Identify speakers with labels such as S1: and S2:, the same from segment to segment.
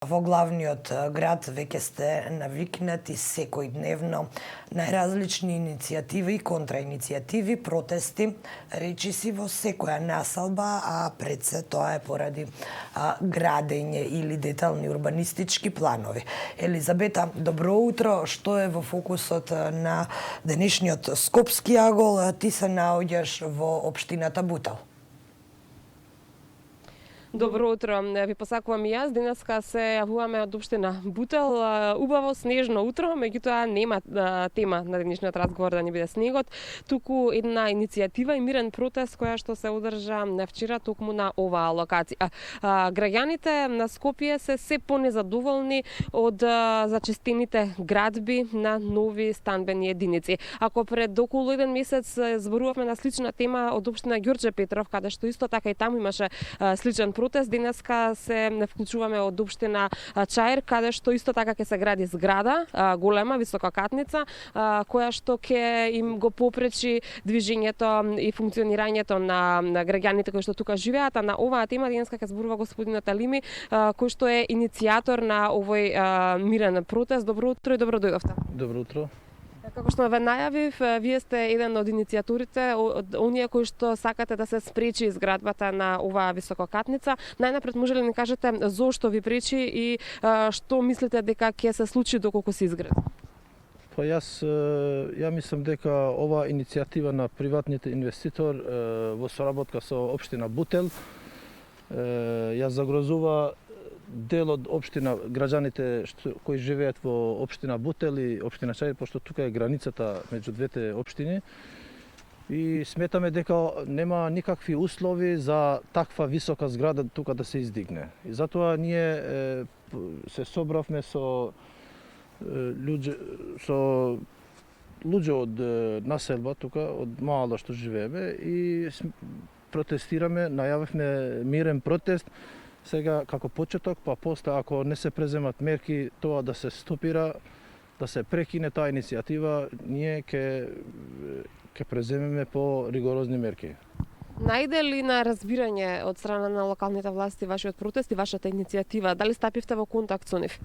S1: Во главниот град веќе сте навикнати секојдневно на различни иницијативи и контраиницијативи, протести, речиси во секоја населба, а пред се тоа е поради градење или детални урбанистички планови. Елизабета, добро утро. Што е во фокусот на денешниот скопски агол? Ти се наоѓаш во општината Бутел.
S2: Добро утро. Ви посакувам и јас. Денеска се јавуваме од општина Бутел. Убаво снежно утро, меѓутоа нема тема на денешниот разговор да не биде снегот, туку една иницијатива и мирен протест која што се одржа вчера токму на оваа локација. Граѓаните на Скопје се понезадоволни од зачестените градби на нови станбени единици. Ако пред околу еден месец зборувавме на слична тема од општина Ѓорѓе Петров, каде што исто така и таму имаше сличен протест, денеска се вклучуваме од општина Чаир, каде што исто така ќе се гради зграда, голема, висококатница, која што ќе им го попречи движењето и функционирањето на граѓаните кои што тука живеат. А на оваа тема денеска ќе зборува господинот Алими, кој што е иницијатор на овој мирен протест. Добро утро и добро дојдовте.
S3: Добро утро.
S2: Како што ве најавив, вие сте еден од иницијаторите, од оние кои што сакате да се спречи изградбата на оваа висококатница. Најнапред може ли ни кажете зошто ви пречи и што мислите дека ќе се случи доколку се изгради?
S3: Па ја мислам дека ова иницијатива на приватните инвеститор во соработка со општина Бутел ја загрозува дел од општина, граѓаните кои живеат во општина Бутел и општина Чаир, пошто тука е границата меѓу двете општини. И сметаме дека нема никакви услови за таква висока зграда тука да се издигне. И затоа ние се собравме со луѓе од населба тука, од мало што живееме и протестираме, најавивме мирен протест. Сега како почеток, па после ако не се преземат мерки тоа да се стопира, да се прекине таа иницијатива, ние ќе преземеме по ригорозни мерки.
S2: Најде ли на разбирање од страна на локалните власти вашиот протест и вашата иницијатива? Дали стапивте во контакт со нив?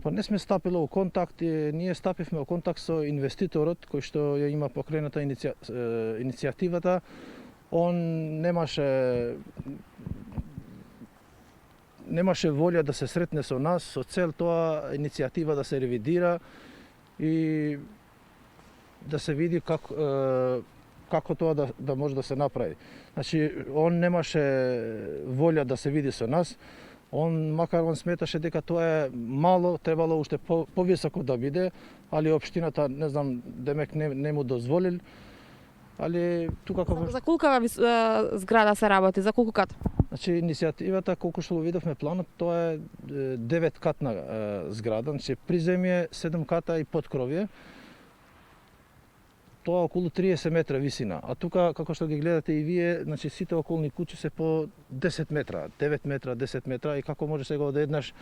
S3: Па не сме стапиле во контакт, ние стапивме во контакт со инвеститорот кој што ја има покрената иницијативата. Он немаше волја да се сретне со нас, со цел тоа иницијатива да се ревидира и да се види како тоа да може да се направи. Значи, он немаше волја да се види со нас, макар он сметаше дека тоа е мало, требало уште повисоко да биде, али општината, не знам, демек не му дозволил. Али тука како
S2: За колкава зграда се работи, за колку кат?
S3: Значи иницијативата колку што го видовме планот, тоа е 9-катна зграда, значи приземје 7 ката и подкровје. Тоа околу 30 метра висина, а тука како што ги гледате и вие, значи сите околни куќи се по 10 метра, 9 метра, 10 метра и како може сега одеднаш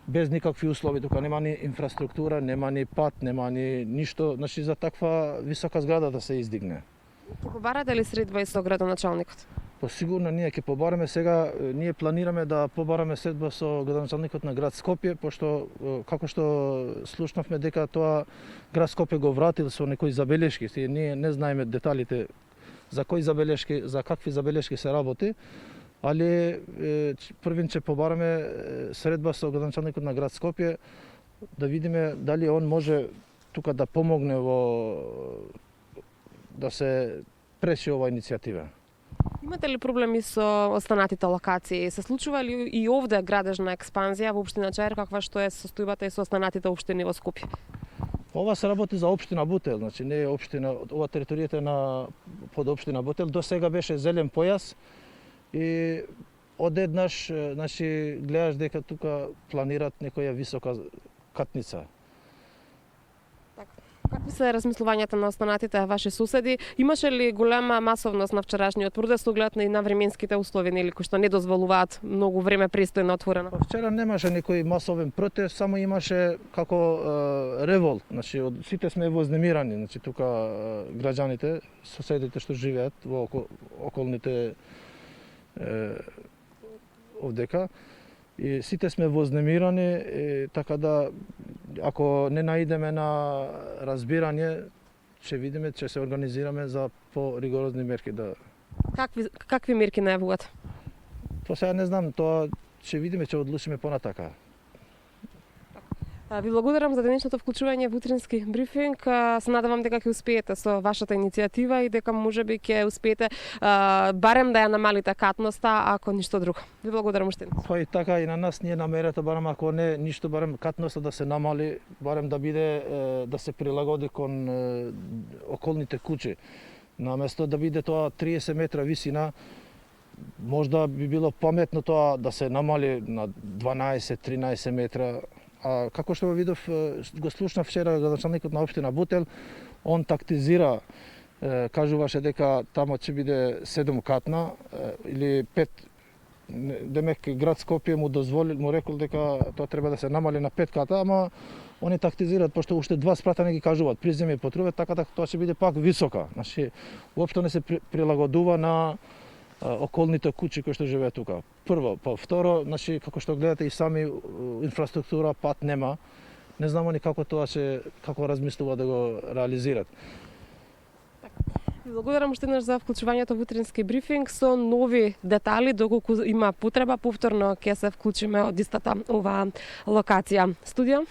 S3: без никакви услови, тука нема ни инфраструктура, нема ни пат, нема ни ништо, значи за таква висока зграда да се издигне.
S2: Ќе побарате ли средба и со градоначалникот?
S3: Па сигурно ние ќе побараме сега, ние планираме да побараме средба со градоначалникот на град Скопје, пошто како што слушнавме дека тоа град Скопје го вратил со некои забелешки, ние не знаеме деталите за кои забелешки, за какви забелешки се работи, али првин ќе побараме средба со градоначалникот на град Скопје да видиме дали он може тука да помогне да се пречи ова иницијатива.
S2: Имате ли проблеми со останатите локации? Се случува ли и овде градежна експанзија во општина Чаир, каква што е состојбата и со останатите општини во Скопје?
S3: Ова се работи за општина Бутел, значи не е општина, ова територијата на под општина Бутел до сега беше зелен појас и одеднаш значи гледаш дека тука планират некоја висока катница.
S2: Какви се размислувањата на останатите ваши соседи? Имаше ли голема масовност на вчерашниот протест, оглед и на временските услови, нели, кои што не дозволуваат многу време престојно отворено?
S3: Вчера немаше некој масовен протест, само имаше како револт, значи сите сме вознемирани, значи тука граѓаните, соседите што живеат во околните овдека. И сите сме вознемирани, така да ако не наидеме на разбирање, ќе видиме, ќе се организираме за по-ригорозни мерки. Да.
S2: Какви мерки најавувате?
S3: Тоа сега не знам, тоа ќе видиме, ќе одлучиме понатака.
S2: Ви благодарам за денешното вклучување во утрински брифинг. Се надевам дека ќе успеете со вашата иницијатива и дека можеби ќе успеете барем да ја намалите катноста, ако ништо друго. Ви благодарам уште еднаш.
S3: Па и така и на нас ние намерето барем ако не ништо барем катноста да се намали, барем да биде да се прилагоди кон околните куќи. Наместо да биде тоа 30 метра висина, можда би било паметно тоа да се намали на 12-13 метра. А како што го видов, го слушнав вчера градоначалникот на општина Бутел, он тактизира, кажуваше дека тамо ќе биде 7 катна или 5. Демек град Скопје му рекол дека тоа треба да се намали на 5 ката, ама они тактизираат пошто уште 2 спратани ги кажуваат приземи и потруве, така да тоа ќе биде пак висока. Значи уопшто не се прилагодува на околните куќи кои што живеат тука. Прво, па второ, значи како што гледате и сами инфраструктура, пат нема. Не знам они како размислува да го реализират.
S2: Ви благодарам уште еднаш за вклучувањето во утрински брифинг со нови детали, доколку има потреба повторно ќе се вклучиме од истата оваа локација. Студио